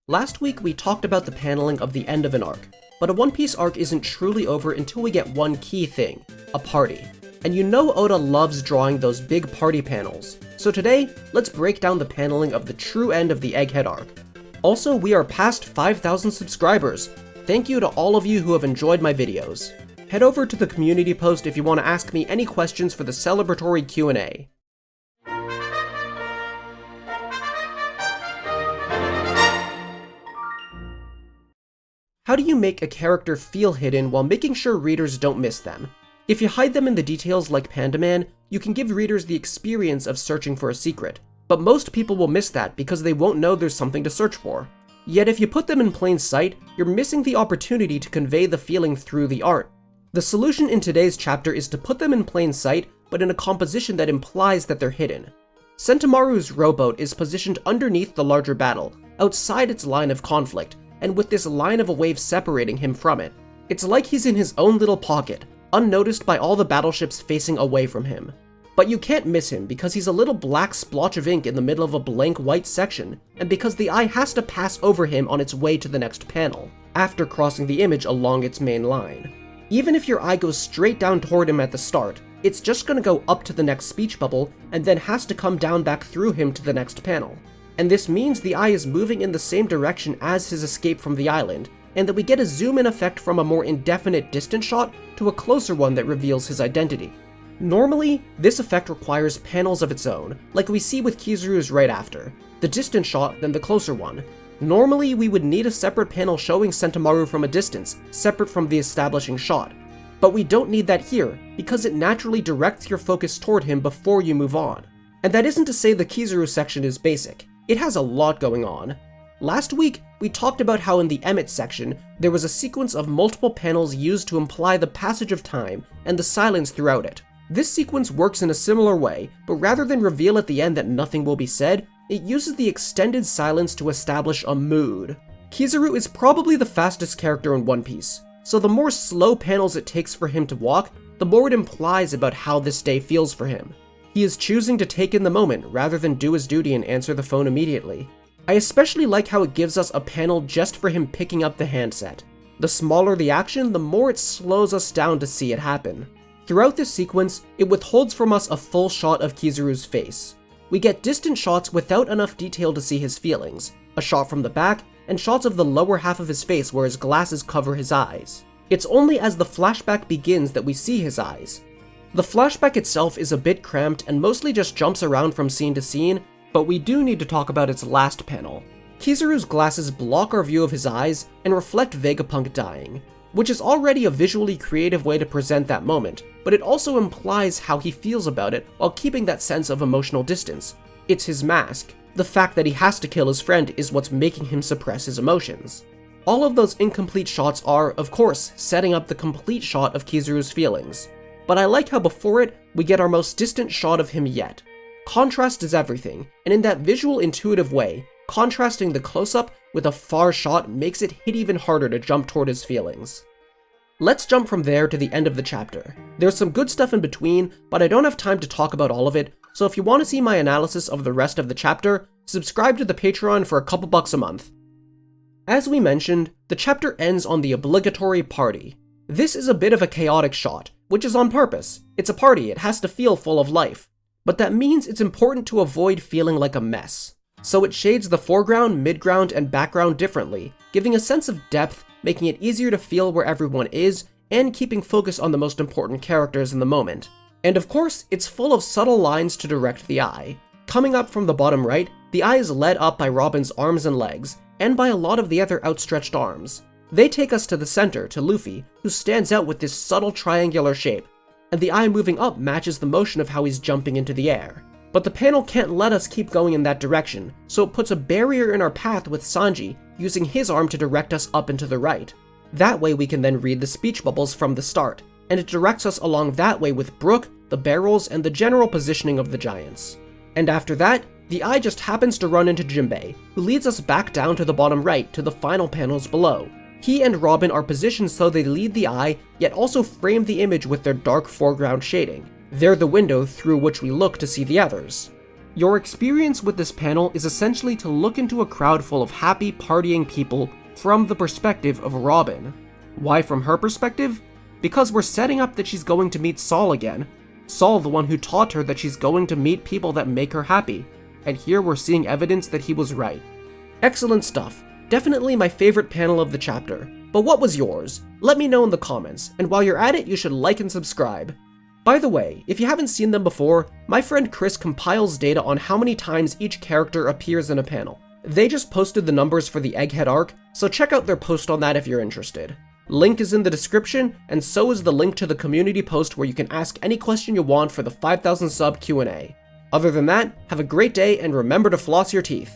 Last week we talked about the paneling of the end of an arc, but a One Piece arc isn't truly over until we get one key thing, a party. And you know Oda loves drawing those big party panels, so today, let's break down the paneling of the true end of the Egghead arc. Also, we are past 5,000 subscribers. Thank you to all of you who have enjoyed my videos. Head over to the community post if you want to ask me any questions for the celebratory Q&A. How do you make a character feel hidden while making sure readers don't miss them? If you hide them in the details like Panda Man, you can give readers the experience of searching for a secret, but most people will miss that because they won't know there's something to search for. Yet if you put them in plain sight, you're missing the opportunity to convey the feeling through the art. The solution in today's chapter is to put them in plain sight, but in a composition that implies that they're hidden. Sentomaru's rowboat is positioned underneath the larger battle, outside its line of conflict, and with this line of a wave separating him from it. It's like he's in his own little pocket, unnoticed by all the battleships facing away from him. But you can't miss him because he's a little black splotch of ink in the middle of a blank white section, and because the eye has to pass over him on its way to the next panel, after crossing the image along its main line. Even if your eye goes straight down toward him at the start, it's just gonna go up to the next speech bubble, and then has to come down back through him to the next panel. And this means the eye is moving in the same direction as his escape from the island, and that we get a zoom-in effect from a more indefinite distant shot to a closer one that reveals his identity. Normally, this effect requires panels of its own, like we see with Kizaru's right after, the distant shot then the closer one. Normally, we would need a separate panel showing Sentomaru from a distance, separate from the establishing shot. But we don't need that here, because it naturally directs your focus toward him before you move on. And that isn't to say the Kizaru section is basic. It has a lot going on. Last week, we talked about how in the Emmett section, there was a sequence of multiple panels used to imply the passage of time and the silence throughout it. This sequence works in a similar way, but rather than reveal at the end that nothing will be said, it uses the extended silence to establish a mood. Kizaru is probably the fastest character in One Piece, so the more slow panels it takes for him to walk, the more it implies about how this day feels for him. He is choosing to take in the moment rather than do his duty and answer the phone immediately. I especially like how it gives us a panel just for him picking up the handset. The smaller the action, the more it slows us down to see it happen. Throughout this sequence, it withholds from us a full shot of Kizaru's face. We get distant shots without enough detail to see his feelings, a shot from the back, and shots of the lower half of his face where his glasses cover his eyes. It's only as the flashback begins that we see his eyes. The flashback itself is a bit cramped and mostly just jumps around from scene to scene, but we do need to talk about its last panel. Kizaru's glasses block our view of his eyes and reflect Vegapunk dying, which is already a visually creative way to present that moment, but it also implies how he feels about it while keeping that sense of emotional distance. It's his mask. The fact that he has to kill his friend is what's making him suppress his emotions. All of those incomplete shots are, of course, setting up the complete shot of Kizaru's feelings. But I like how before it, we get our most distant shot of him yet. Contrast is everything, and in that visual intuitive way, contrasting the close-up with a far shot makes it hit even harder to jump toward his feelings. Let's jump from there to the end of the chapter. There's some good stuff in between, but I don't have time to talk about all of it, so if you want to see my analysis of the rest of the chapter, subscribe to the Patreon for a couple bucks a month. As we mentioned, the chapter ends on the obligatory party. This is a bit of a chaotic shot, which is on purpose. It's a party, it has to feel full of life. But that means it's important to avoid feeling like a mess. So it shades the foreground, midground, and background differently, giving a sense of depth, making it easier to feel where everyone is, and keeping focus on the most important characters in the moment. And of course, it's full of subtle lines to direct the eye. Coming up from the bottom right, the eye is led up by Robin's arms and legs, and by a lot of the other outstretched arms. They take us to the center, to Luffy, who stands out with this subtle triangular shape, and the eye moving up matches the motion of how he's jumping into the air. But the panel can't let us keep going in that direction, so it puts a barrier in our path with Sanji, using his arm to direct us up and to the right. That way we can then read the speech bubbles from the start, and it directs us along that way with Brook, the barrels, and the general positioning of the giants. And after that, the eye just happens to run into Jinbei, who leads us back down to the bottom right to the final panels below. He and Robin are positioned so they lead the eye, yet also frame the image with their dark foreground shading. They're the window through which we look to see the others. Your experience with this panel is essentially to look into a crowd full of happy, partying people from the perspective of Robin. Why from her perspective? Because we're setting up that she's going to meet Saul again. Saul, the one who taught her that she's going to meet people that make her happy. And here we're seeing evidence that he was right. Excellent stuff. Definitely my favorite panel of the chapter. But what was yours? Let me know in the comments, and while you're at it, you should like and subscribe. By the way, if you haven't seen them before, my friend Chris compiles data on how many times each character appears in a panel. They just posted the numbers for the Egghead arc, so check out their post on that if you're interested. Link is in the description, and so is the link to the community post where you can ask any question you want for the 5,000 sub Q&A. Other than that, have a great day and remember to floss your teeth.